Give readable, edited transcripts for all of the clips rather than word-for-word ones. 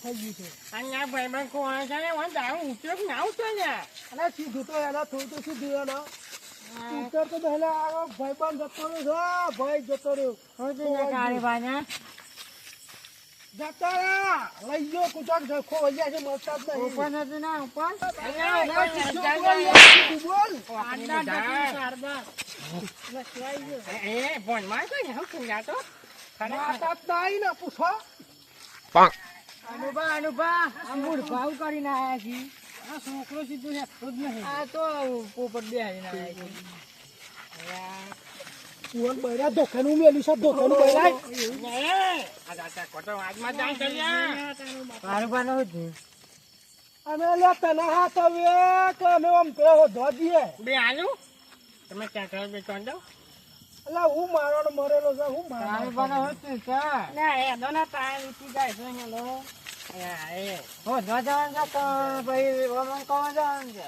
થઈ ગયું છે. અહીંયા ભાઈબંધ કોણ છે ને હું દારૂ ઉપયોગ ના આવતો ને અને સીધું તો એના થોડું તો સીધું એનો સ્કૂટર તો પહેલા આવો ભાઈબંધ જતો રહ્યો છે. ભાઈ જતો રહ્યો જતો રહ્યા લઈ ગયો કુટક ખો વળ્યા છે મળતા જ નહીં. ઉપર નથી ના ઉપર બોલ એ ફોન માં તો ને હું કુંજા તો માતા જ નહીં ને પૂછો. અનુભા આમ ભાવ કરીને આયા છી આ છોકરો સીધું હેઠો જ નહીં. આ તો પોપટ બે હારીને આયા છે તું બૈરા ધોખાનું મેલ્યું છે. ધોખાનું બૈરા અમે લે તને હાથ હવે કે અમે આમ પેલો ધોજીએ બે આલુ તમે ક્યાં કરો બે ચોંડો એટલે હું મારવાનો મરેલો છે. હું મારવાનો ના એ દોના ટાઈમ ઉઠી જાય છે ને લો એ હો ધોવા જવાનું છે તો ભાઈ ઓમન કોણ જવાનું છે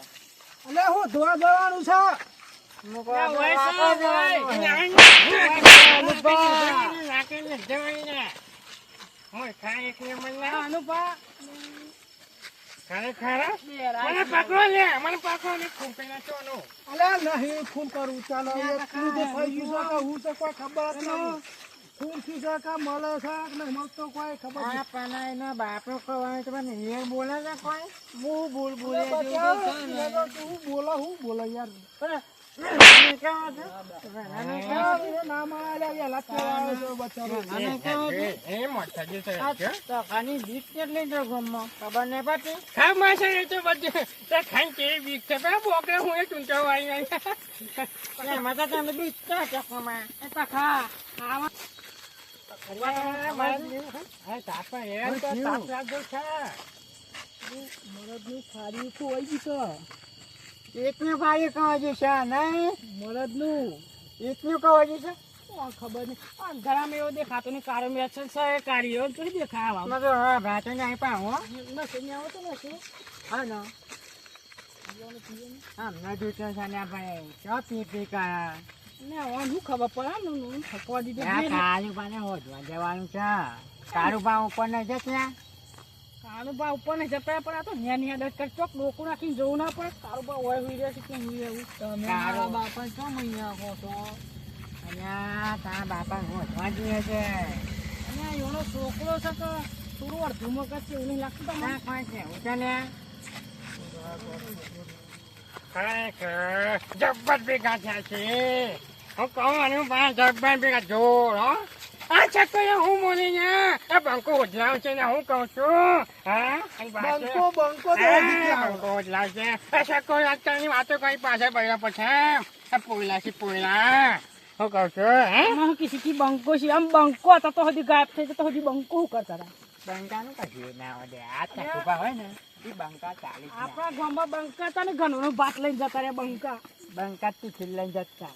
એટલે હું ધોવા જવાનું છે. અલ્યા નહીં ફોન કરું ચાલો એટલું તો થઈ ગયું છે કે હું તો કોઈ ખબર જ નહીં. ફોન થી છે કે મળે છે કે નહીં મળતો કોઈ ખબર નહીં. બાપો કહેવાય તો મને બોલે છે કોઈ હું બોલ બોલે હું બોલો હું બોલો યાર ના મારે વેલા ચલાવે છે બચારો. ખબર નહીં પડતી ખામાં છે એ તો બધું ખાઈ કેવી બીક છે બોકે હું એ ચૂંટો આવી એમાં તો તમે બીક છે ચકમાં એ તો ખા ખાવા મરદનું ખારી ખોવાઈ ગયું એકનું ભાઈ કહો છે નહીં છે. મરદનું એકનું કહો છે ખબર નહીં. ગળામાં એવો દેખાતો નહીં. કારો મેચ છે કાઢીઓ થોડી દેખાવા ભાતો નહીં પાવો નથી આવો તો નથી. હા ને આમ નજુ છે ને ભાઈ ચો પી કા ને હું ખબર પડે ને હું થકવા દીધું. કાળું પાને હોજવા જવાનું છે કાળું પા ઉપર નહીં જશે કાળું બા ઉપર ને જતા પણ આ તો ન્યા દસ કર ચોક ડોકું રાખીને જવું ના પડે. કાળું બા હોય હુઈ રહે છે કે હુઈ રહેવું. તમે મારા બાપા છો મહિના કહો તો અહીંયા તારા બાપા હોજવા જોઈએ છે અને એનો છોકરો છે તો થોડું અડધું મગજ છે એવું નહીં લાગતું તમને? ના કોઈ છે ઉચાલે ખરેખર જબ્બર ભેગા થયા છે હું કહું અને જબ્બર ભેગા જોડ હો આ ચક્કર હું બોલી ને આ બંકો ઉજલાવ છે ને હું કહું છું હા બંકો બંકો તો વધી ગયા. બંકો ઉજલાવ છે આ ચક્કર અત્યારની વાતો કઈ પાછળ પડ્યા પછી આ પોયલા છે પોયલા હું કહું છું હે હું કિસી કી બંકો છે આમ બંકો હતા તો હજી ગાયબ થઈ જતો હજી બંકો શું કરતા હતા. બંકાનું કશું ના હોય આ ચકુભા હોય ને એ બંકા ચાલી આપણા ગામમાં બંકા હતા ને ઘણો ભાત લઈને જતા રહ્યા બંકા. બંકા ટિફિન લઈને જતા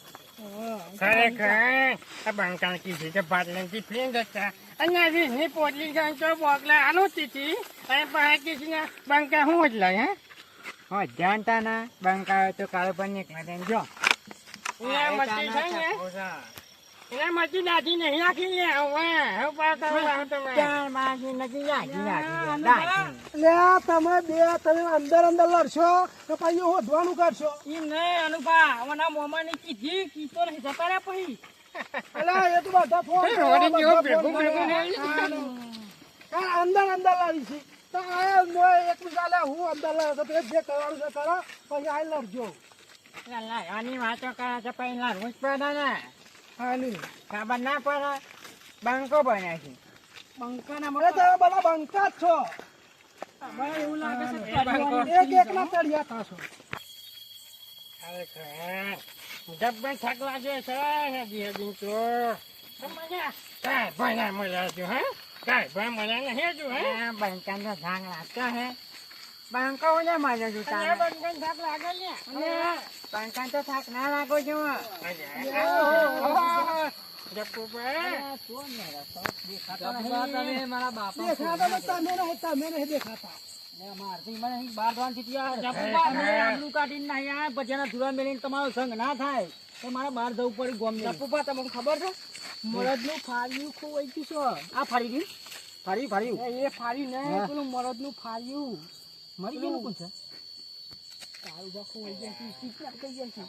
ખરેખર આ બંકા કીધી કે ભાત લઈને ટિફિન જતા અને વીસની પોટલી ગઈ તો બોકલા આનું તીથી અને પાસે કીધી બંકા હું જ લઈ હે જાણતા ના બંકા હોય તો કાળો પણ નીકળે જો એના મરચી છે ને એના મરચી દાદી નહીં નાખી લે હવે ચાર માસી નથી એટલે તમે બે તમે અંદર અંદર લડશો તો પછી હોધવાનું કરશો. ઈ નહીં અનુભા અમારા મોમા ની કીધી કીધો નહીં જતા રહ્યા પછી એટલે એ તો બધા ફોન અંદર અંદર લાવી છે તો આ એકલું ચાલે હું અંદર લાવે તો જે કરવાનું છે કરો પછી આ લડજો. આની વાતો કરે છે પહેલા રોજ પડે ને હાલી ખબર ના પડે બંકો બન્યા છે બંકાના મળે તમે બધા બંકા જ છો. મને એવું લાગે એક એકના ચડિયા થશો. જબ્બર થાક લાગે છે હજી હજી તો કાંઈ ભણ્યા મળ્યા છું હે કાંઈ ભણ મળ્યા નહીં હજુ હે બંકાનો થાક લાગતો હે બંકો ને મળ્યો છું તારે બંકાનો થાક લાગે ને બંકાનો તો થાક ના લાગો છો મારા બાપા દેખાતા તમે નહીં દેખાતા. તમારો સંગ ના થાય તો મારે બહાર જવું પડે ગોમ પપ્પા તમને ખબર છે મરદ નું ફાડ્યું ખોવાઈ ગયું છે. આ ફરી ગયું એ ફાર્યું ને પેલું મરદનું ફાર્યું મરી ગયેલું કોણ છે તારું બાપુ વહી જાય છે ચીકણા થઈ જાય છે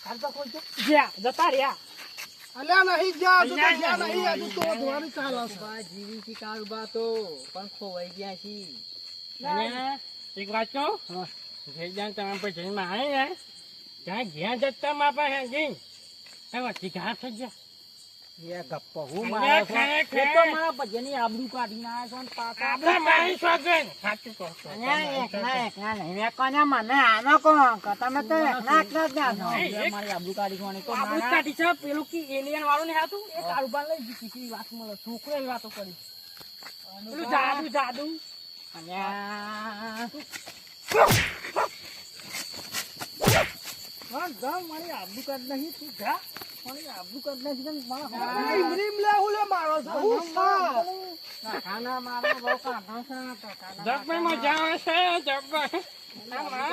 તારું બાપુ વહી જાય જ્યાં જતા રહ્યા અલ્યા નહીં ગયા તો ગયા નહીં હજુ તો ધોવાની ચાલે છે જીવી છે કારુબા તો પણ ખોવાઈ ગયા છે અને એક વાત કહું જે જ્યાં તમે પછી માં આવે ને ત્યાં જ્યાં જતા માં પાસે જઈને હવે ઘા થઈ ગયા એ ગપ્પો હું અલ્યા, મારા છો ખરેખર. એ તો મારા ભજનની આબરૂ કાઢીને આવ્યા છો ને પાછા આપણે મારી સ્વાગન સાચું કહો છો. એકલા નહીં મેં કોને મને આનો કોણ કે તમે તો એકલા જ જાણો મારી આબરૂ કાઢી કોને તો આબરૂ મારા કાઢી છે પેલું કે એલિયન વાળું ને હતું એ કારુબાર લઈ ગઈ કીધી વાત મળે છોકરો એવી વાતો કરી પેલું જાદુ જાદુ અને આ હા જા મારી આબરૂ કાઢ નહીં તું જા મારી આબરૂ કાઢી નાખી છે ને મારા રીમ રીમ લે હું લે મારો છે હું ખાના મારો બહુ કાઢો છે તો જગભાઈ મજા આવે છે જગભાઈ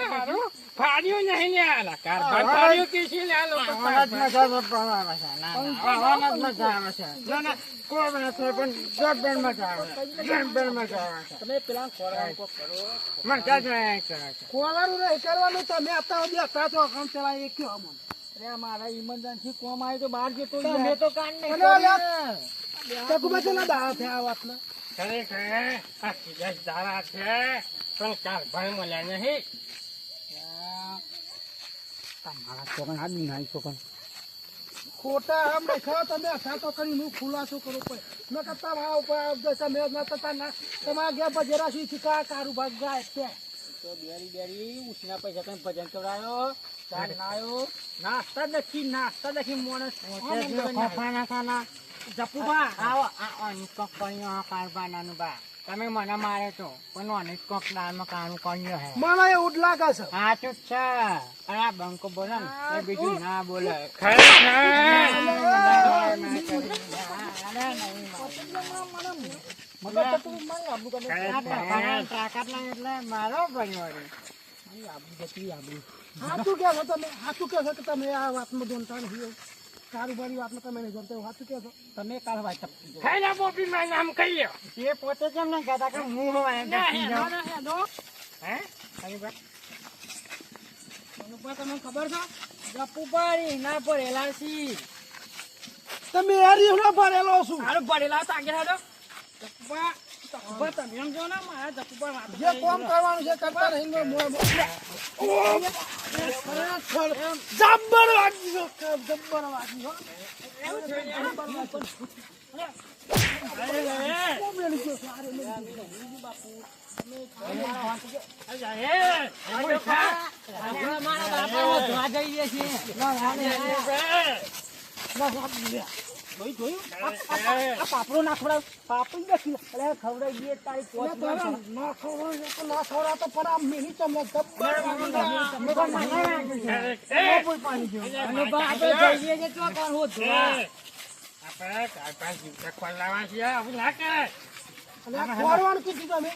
મારું ફાડ્યું નહીં ને આ કારભાર ફાડ્યું કે છે ને આ લોકો આવવાના જ મજા આવે છે ના આવવાના જ મજા આવે છે ના ના કોઈ નથી પણ જબરજસ્ત મજા આવે છે જબરજસ્ત મજા આવે છે તમે પેલા ખોરાક કોક કરો મને કાંઈ નહીં કરે છે કોલારું નહીં કરવાનું તમે અત્યાર સુધી હતા તો કામ ચલાય એ કયો મને અરે મારા ઇમરજન્સી કોમ આવી તો બહાર જતો તમે તો કાન નહીં અને અલ્યા, ચકુભાઈ ના દાડા થયા આ વાતના ખરેખર આ સીધા જ દાડા છે પણ કારભાર મળ્યા નહીં તમારા છોકરા આ બિનાઈ છોકરા ખોટા આમ દેખાવ તમે હતા તો કરીને હું ખુલાસો કરું પડે ન કરતા ભાવ ઉપર તમે ન કરતા ના તમારા ઘેર બજેરા સી શીખા કારુબાર જાય છે તો બેરી ઉછના પૈસા તમે ભજન કરાયો ચાર નાયો નાસ્તા દખી મોણસ ફાના ખાના જપુબા આવો આ અનિક કર્યો કારબાનાનું બા તમે મને મારે તો પણ અનિક કોક દાળમાં કાનું કર્યો હે મને એવું જ લાગે છે સાચું જ છે અને આ બંકો બોલે ને એ બીજું ના બોલે ખરેખર તાકાત નહીં એટલે મારો બન્યો હાચું કહો છો તમે હાચું કહો છો કે તમે આ વાતમાં જોનતા નથી કારુબારી વાતમાં તમે નહીં જોનતા હાચું કહો છો તમે કાલ વાત ચપકી ખાઈ બોપી માં નામ કહી લ્યો એ પોતે કેમ નહીં કહેતા કે હું હોય હે ખાલી બા તમને ખબર છે જપુબારી ના પડેલા છી તમે યારી ના ભરેલો છું હારું પડેલા તો આગળ હાડો જપુબા તમે એમ જો ને મારા જપુબા વાત જે કામ કરવાનું છે કરતા નહીં જબ્બર વાગી ગયો જબ્બર વાગી ગયો પાપડો ના ખવડાવ પાપડી નથી અરે ખવડાવી દઈએ તારી પોચ ના ખવડા તો પણ આ મિની તમને જબ્બર આપણે કારભાર જીવતા ખોલાવા છીએ આવું ના કરે ખોરવાનું કીધું તમે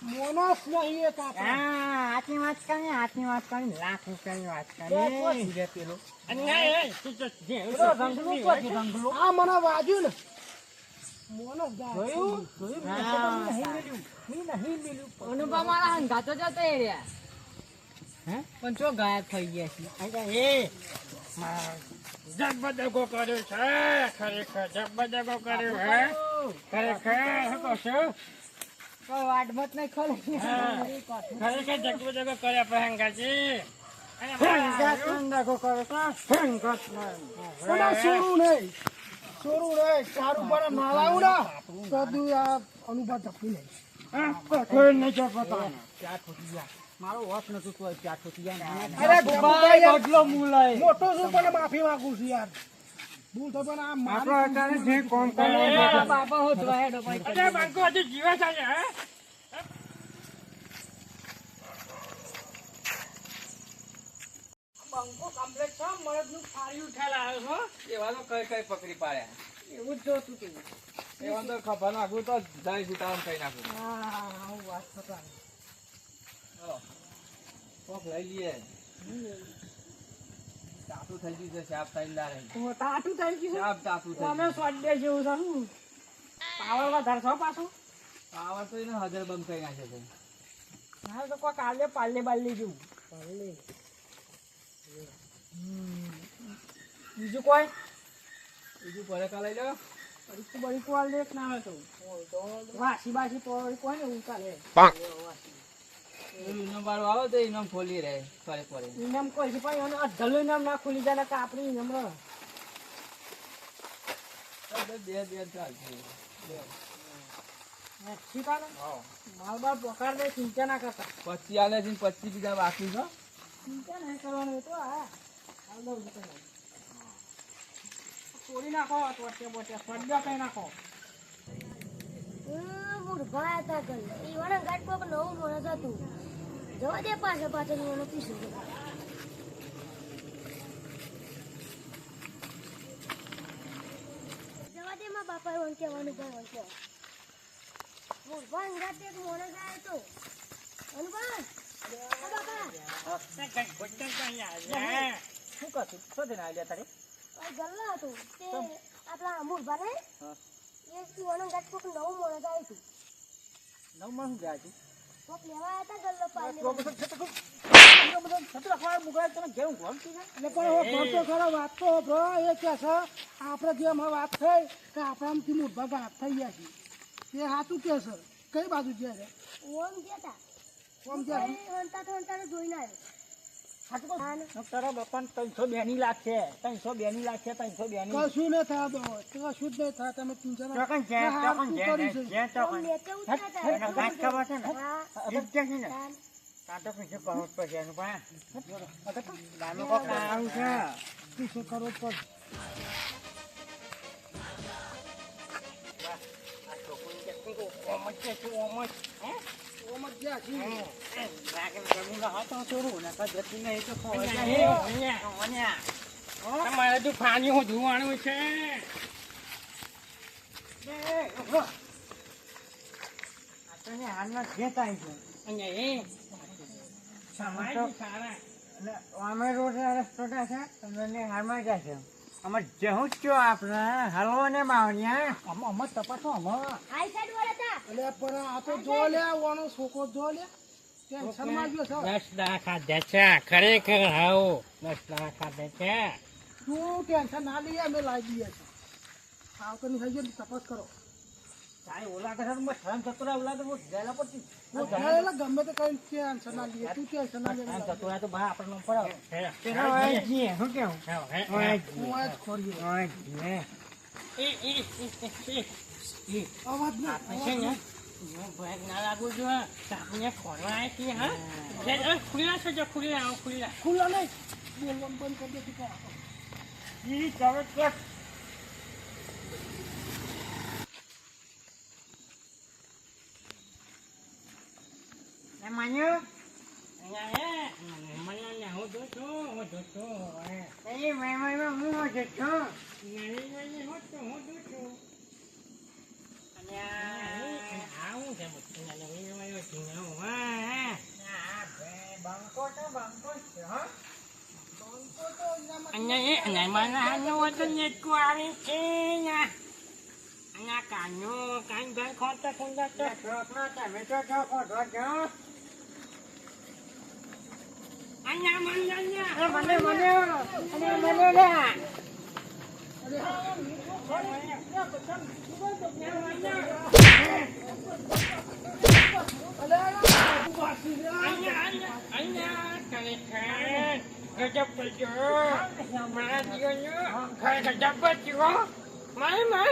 મોનસ નહીં એક હાથની વાત કરી લાખ રૂપિયાની વાત કરી પેલો આ મને વાજ્યું ને મોનસ અનુભવ મારા હંગાતો જતો એ રહ્યા પણ ચો ગાયબ થઈ ગયા છે જબરદગો કર્યો છે ખરેખર જબરદગો કર્યો હે ખરેખર શું કહો છો કોઈ વાડમત નહીં ખોલે ખરેખર જબરદગો કર્યા પ્રહંગાજી સોરું નહીં સારું પણ નાલાવું ના તો તું આ અનુભવ ધપી નહીં મારો હોશ નતું તો ચાર ઠોકી જાય અરે ગબ્બાઈ યાર, બદલો મુલાય મોટો છું પણ માફી માંગુ છું યાર ભૂલ થઈ પણ આ મારી બાપા હો જોવા હેડો અરે બાળકો હજુ જીવે છે હે બંકો કમ્પ્લેટ છે મરદનું ફાડી ઉઠેલા આવ્યો છો એવા તો કઈ પકડી પાડ્યા એવું જ જોતું તું એવા તો ખબર નાખું તો જઈ સીતારામ કઈ નાખું હા વાત થતા કોક લઈ લઈએ તાતું થઈ ગયું છે સાપ થઈ રહી તો તાટું થઈ ગયું છે. સાપ તાતું થઈ અમે સ્વાડે જેવું છે શું? પાવર વધારે છો પાછું? પાવર તો એને હજાર બંધ કરી નાખે છે હા તો કોઈ કાલે પાલે બાલે જેવું. બીજું કોઈ? બીજું પરેકા લઈ લો બરીકું બરીકું વાળ દેખ ના હોય તો. વાસી બાસી પડી કોઈ ને એવું ચાલે. ઇનામ વાળો આવે તો ઇનામ ખોલી રહે ફરે ફરે ઇનામ કોઈ છે પણ એને અઢળું ઇનામ ના ખુલી જાય ને કાપડી ઇનામ રહે. બે ચાલશે શીખાને? માલ બાર પકડ દે, ચિંતા ના કરતા. 25 આલે છે 25 બીજા બાકી છે ચિંતા નહીં કરવાનું. એ તો હા હાલ દઉં છું તને. તોડી નાખો ટોટે બોટે પડ્યો કઈ નાખો. મૂર્ખા હતા કલ ઈવાના ગાટ કોક નવું માણસ હતું. જવા દે પાછળ પાછળ ઈવાનો પીછું જવા દે માં બાપા એવું કહેવાનું ભાઈ એવું કહેવાનું. મૂર્ખા અંગાત એક માણસ આવ્યો હતો. અનુભાઈ બાપા શું કરશું શું થઈને આવ્યા તારે ગલ્લા હતું તે આપણા મૂર્ખા ને એ ઈવાનો ગાટ કોક નવું માણસ આવ્યું હતું. નવ માં શું જાય છે કોક લેવા આવ્યા હતા ગલ્લો પાડી એટલે પણ હવે ભરતો ખરો વાત તો ભરો એ કે છે આપણે જે હમણાં વાત થઈ કે આપણામાંથી મોટા ઘાત થઈ ગયા છે તે સાચું કે છે કઈ બાજુ છે રે? ઓમ ગયા ઓમ જ્યાં હંતા જોઈને આવ્યો. તારા બાપાને 302 ની લાખ છે 302 ની લાખ છે 302 ની કશું નહીં થાય તો કશું જ નહીં થાય. તમે ચિંતા ના ચોકન છે ચોકન છે છે ચોકન નેચે ઉતર્યા ગાંઠ ખબર છે ને હા એક છે ને કાંટો પીછે કરવું પડશે એનું પણ દાનો કોક આવું છે પીછો કરવો જ પડે. આ છોકરી કે તું ઓમ જ છે તું ઓમ જ હે ઓમ જ જ્યાં છે. તમારે તો પાણી હું ધોવાનું છે. હાલમાં જે થાય છે અહીંયા એ સમાજ સારા અમે રોડ રસ્તો છે તમને હાલમાં જાય છે અમે જવું જ છો આપણે હલવો ને માવણિયા અમે તપાસો અમે આઈ સાઈડ વાળા હતા. એટલે પણ આ તો જો લે ઓનો છોકરો જો લે ટેન્શન માં ગયો છે. 10 દાડા ખાધા છે ખરેખર હાવ 10 દાડા ખાધા છે. તું ટેન્શન ના લઈએ અમે લાવી દઈએ છીએ. આવતો નહીં થઈ ગયો તપાસ કરો. તારે ઓલા કરે તો શરમ ચતુરા ઓલા તો ગયેલા પડતી એટલે ગમે તે કઈ ટેન્શન ના લઈએ તું ટેન્શન ના શરમ લઈએ. ચતુરા તો બહાર આપણે પડે પેલા હોય છીએ શું કેવું હું આ જ ખોરીએ. અવાજ ના છે ને ભેગ ના લાગુ જો આપણે ખોરવા આવી છીએ હા ખુલ્લા છે જો ખુલ્લા ખુલ્લા નહીં બોલવાનું બંધ કરી દે તું કહો. ઈ ચાલો કે ને માન્યો મને હું જોશું એ મેં હું જ છું બંકો તો બંકો છે હા તમે તો છો ખોટો છો મને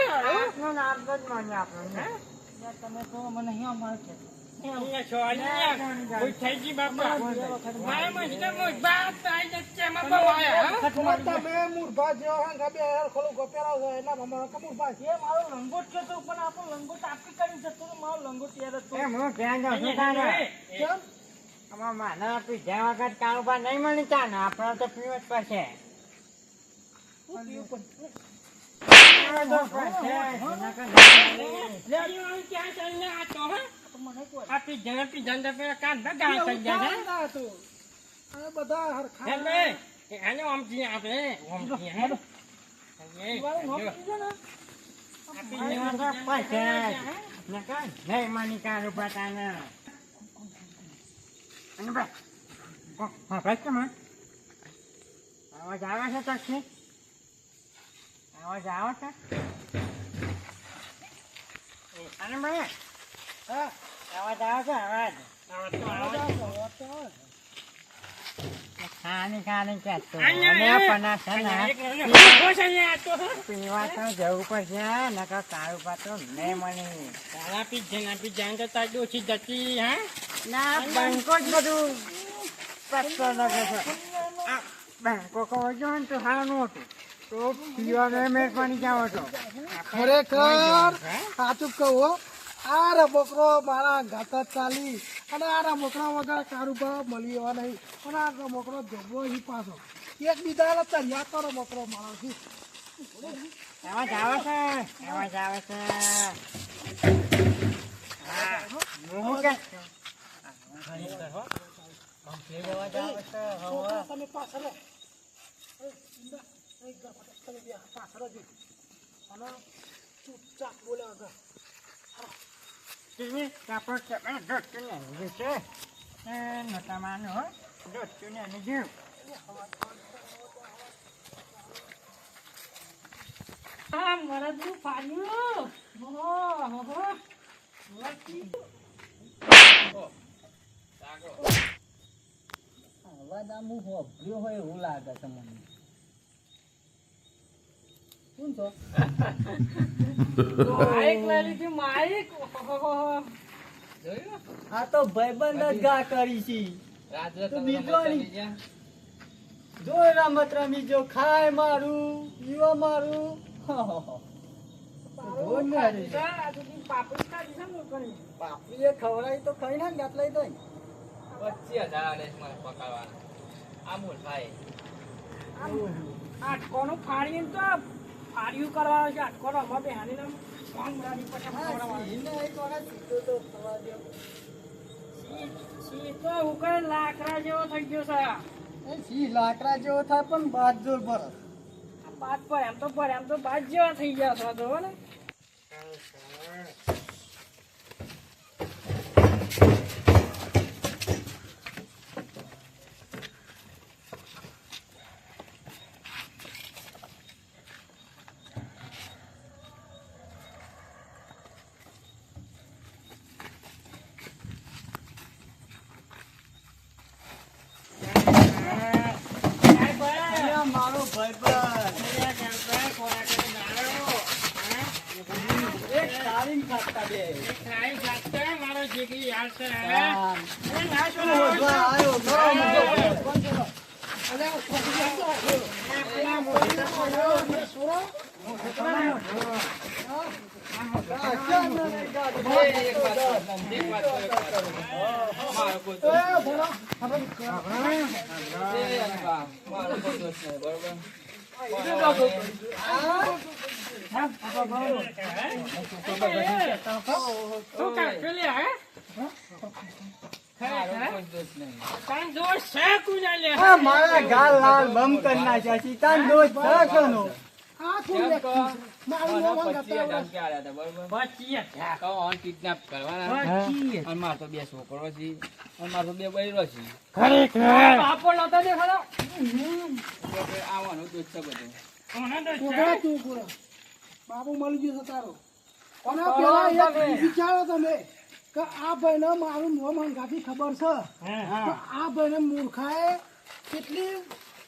લે તમે તો મને અહીંયા માર છે તમે મૂર્ભા જેવો હોય ને બે હેર ખોલું ગોપેરા હોય એના અમારા કે મૂર્ભા છે. મારો લંગોટ છે તો પણ આપણો લંગોટ આપી કરી જતો તો મારો લંગોટ યાર હતો હું ધ્યાન રાખું તારે કેમ? આમાં માના પીધા વખત કાળુબા નહીં મળી તા ને આપણે તો પીવું જ પડશે આ બધા હરખા હે ભાઈ આને ઓમજી આપણે ઓમજી હે દિવાળી નોમ કરી દે ને. નહીં માની કારું પતાના અને ભાઈ હા ભાઈ કેમ આવાજ આવે છે તકથી આવાજ આવે છે અને ભાઈ હા આવાજ આવે છે આવાજ ખાની ખાની કહેતો અને પના છે ને પીવા તો જવું પડશે નકર કાળું પાતો નહીં મને તારા પી જાણ તો તારી ઓછી જતી હા ના બેંકો જ બધું પત્તો લાગે છે આ બેંકો કહો છો ને તો સારું હતું તો પીવાનો મહેરબાની જાવ હતો ખરેખર સાચું કહું હો. આ રમકડો મારા ગાતા ચાલી અને આ રમકડા વગર કારુબા મળી એવા નહીં અને આ રમકડો જમવો ही પાછો એક બીજા તૈયાર તો રમકડો મારાથી આવાજ આવે છે આવાજ આવે છે હા હું કે તમે પાછળ તમે બે પાછળ જ અને ચૂપચાપ બોલે આગળ Sini kapal cepat dotnya ni je. Nota mana ho? Dotnya ni je. આ મરદનું પાડ્યું અવાજ આમ હોભળ્યો હોય એવું લાગે છે મને. શું છો? માઇક લઈ લીધી માઇક જોયું? આ તો ભાઈબંધ જ ગા કરી છે. રાત્રે તો તમે બીજો રમત નહીં. રમી ગયા? જો રમત રમી જો ખાય મારું પીવા મારું પાપડી ખવડાવી તો ખાઈ ના ગાત લઈ દઈ 25,000 આલે છે મારે પકાવવાના. આ મૂર્ખાએ. આટકોનું ફાડીને તો ફાડ્યું કરવાનું છે આટકોનો અમારે બેહાની નામ ભંગરાની પછી તો ઉકળ લાકડા જેવો થઈ ગયો છે લાકડા જેવો થાય પણ બાદ જોર પર બાદ પર એમ તો બાદ જેવા થઈ ગયા છો જો ને મારો ભાઈબંધ એક તારીમ ખાતા બે મારો જીગરી યાર છે આવ્યો એક વાત કરો. મારો કોઈ દોષ નહીં, અનુભા. મારો કોઈ દોષ નહીં, બરોબર? શું કાઢ્યું લે હે મારો કોઈ દોષ નહીં. તાન દોષ છે કુના લે મારા ગાલ લાલ બમ કરી નાખ્યા છે તાન દોસ્ત થવાનો આ કેમ શું કહો? મારું મને મોં 25,000 કે આલ્યા હતા, બરોબર? કહો, ઓન kidnap કરવાના. અને મારે તો બે છોકરો છે અને મારે તો બે બૈરો છે. બાપો નતો દેખાડો તો પછી આવવાનું દોષ છે બધું. કોગળા તું કોગળા. બાપુ મળી ગયો છે તારો અને પેલા એક વિચારો તમે કે આ ભાઈને મારું નામ હંગાથી ખબર છે તો આ ભાઈને મૂર્ખાએ કેટલી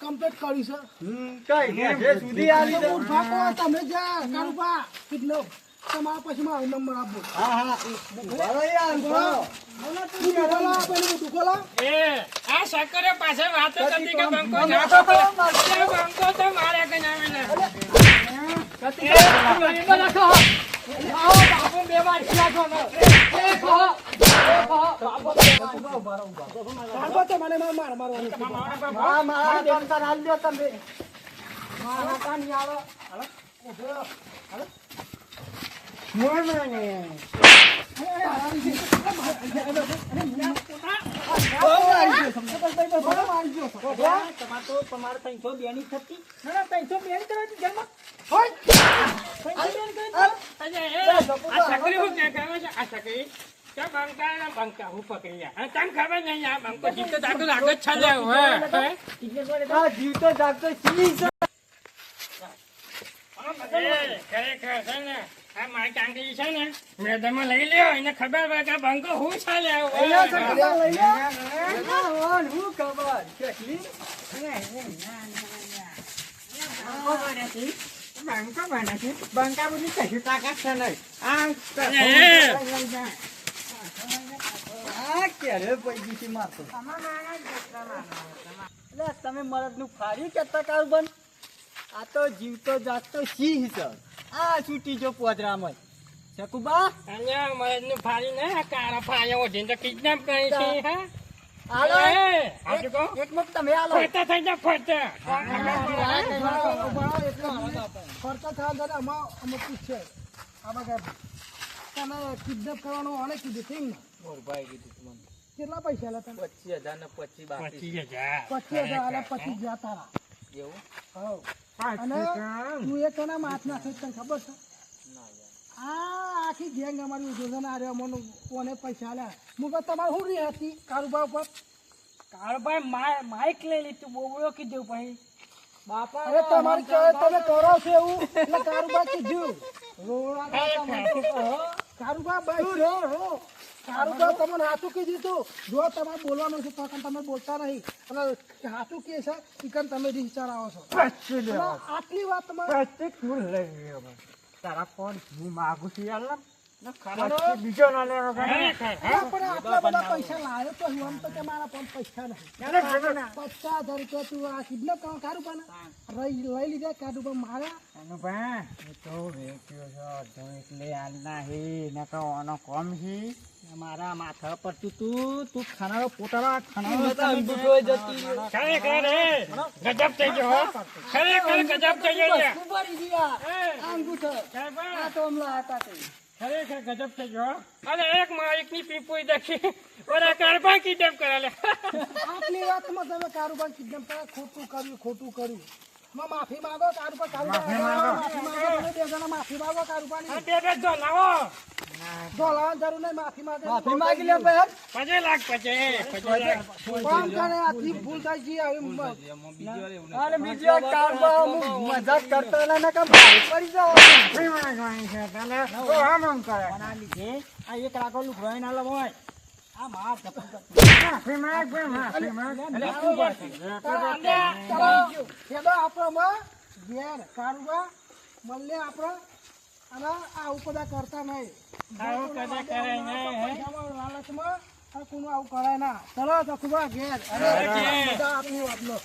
કમ્પ્લીટ કરી છે કઈ સુધી આવી તો મૂર્ખા કો તમે જા કારુબા કેટલો તમારા પછી મારો નંબર આપો તું બોલો પેલું દુખોલો એ આ શકરે પાસે વાતો કરતી કે બંકો નાખો બંકો તો મારે કે ના બાપુ બે વાર ખીલાતો ને બાપુ તો મને મારવાનું તમે મારા કાન આવો અમાર તો તમારે 302 ની થતી. ના ના 302 ની કરવાની જન્મ. હોય 302 ની અરે, અરે, આ છકરી હું કે ખબર છે? આ છકરી તો બંકાના બંકા હું પકડી યા. અને તને ખબર નહીં આ બંકો જીવતો જાગતો લાગે જ છે લે હવે. આ જીવ તો જાગતો સી છે. ખરેખર છે ને આ મારી કાંકી છે ને મેદાનમાં લઈ લ્યો એને ખબર હોય કે આ બંકો હું છે લે અહીંયા હવે. છકડા લઈ લે. હું ખબર કેટલી બંકો બને છે. બંકા બધી કશું તાકાત છે નહીં. આ ક્યારે પૈકી છે મારતો. એટલે તમે મરદનું ફાડ્યું કેતા કારુબન? આ તો જીવતો જાગતો સિંહ છે. આ છૂટી જો પોદરામાં શકુબા અહીંયા મરદનું ફાડી ને આ કાળા ફાયા ઓઢીને તો kidnap કરી છે હા. હાલો હાચું કહું? એક મુક તમે હાલો. ફરતા થઈ જા ફરતા. ફરતા થયા ત્યારે અમે પૂછે આમાં કે તમે કિડનેપ કરવાનું આને કીધું છે ને? મોરભાઈ કીધું તું મને. કેટલા પૈસા લેતા 25,000 ને 25 બાકી. 25,000. 25,000 અને 25 ગયા તારા. એવું? હઉ. અને તું એક એના માથ નાખે તને ખબર છે? ના યાર. આ આખી ગેંગ અમારી ઉજવણ આ રહ્યો મને કોને પૈસા આલ્યા હું કહું તમારે શું રહી હતી કારુબા ઉપર? કાળભાઈ માઇક લઈ લીધું બોબડો કીધું ભાઈ બાપા અરે તમારે તમે કરો છો એવું એટલે કારુબા કીધું કારુબા બસ કારુબા તમને હાથું કીધું તું જો તમારે બોલવાનું છે તો પણ તમે બોલતા નહીં અને હાથું કે છે એ કન તમે વિચાર આવો છો અને આટલી વાત તમારે તારા ફોન હું માગું છું યાર બીજો ના લેવો ખરેખર. પણ આટલા બધા પૈસા લાવ્યો તો હું આમ તો કે મારા પણ પૈસા નહીં 50,000 રૂપિયા તું આ કિડનેપ કરવા કારુબા લઈ લીધા કારુબા માર્યા મારા માથા પર તું ખાનારો પોતાના ખાનારો ખરેખર હે. ગજબ થઈ ગયો હો. ખરેખર ગજબ થઈ ગયો છે. ખરેખર ગજબ થઈ ગયો હો. અને એક માલિકની પીપુઈ દેખી ઓલા કારબા kidnap કરેલા. આટલી વાતમાં તમે કારુબાન કિડનેપ કર્યા ખોટું કર્યું માફી માંગો કારુબા માફી માંગો તમે બે જણા માફી માંગો કારુબાની આ બે બે જો લાવો. બોલાવાની જરૂર નહીં માફી માંગે માફી માંગી લે ભાઈ 50 લાખ પછી. કોણ જાણે આથી ભૂલ થાય છે આવી એમાં બીજી વાર એવું અરે બીજો કાળબા મજાક કરતો ના ના કામ ભારે પડી જાવ કોના લીધે આ એક રાખો લુકરાઈ ના લવાય આ માર આપણામાં ઘેર કારુબા મળે આપણે અને આવું બધા કરતા નહીં આવું કદાચ કરાય નહીં, હે? લાલચમાં કોનું આવું કરાય ના ચલો તો ઘેર ઓકે. બધા આપણી વાતનો